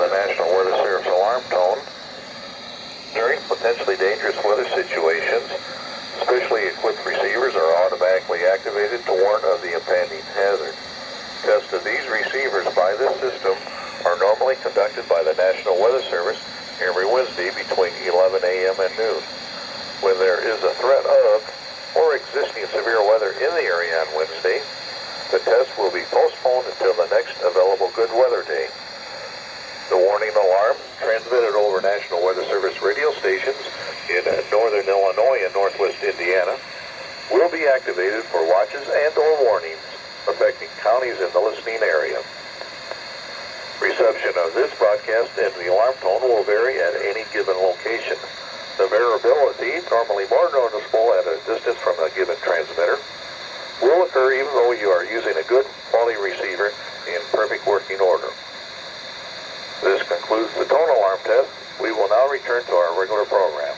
the National Weather Service alarm tone. During potentially dangerous weather situations, specially equipped receivers are automatically activated to warn of the impending hazard. Tests of these receivers by this system are normally conducted by the National Weather Service every Wednesday between 11 a.m. and noon. When there is a threat of or existing severe weather in the area on Wednesday, the test will be postponed until the next available good weather day. The warning alarm, transmitted over National Weather Service radio stations in northern Illinois and northwest Indiana, will be activated for watches and or warnings affecting counties in the listening area. Reception of this broadcast and the alarm tone will vary at any given location. The variability, normally more noticeable at a distance from a given transmitter, will occur even though you are using a good quality receiver in perfect working order. This concludes the tone alarm test. We will now return to our regular program.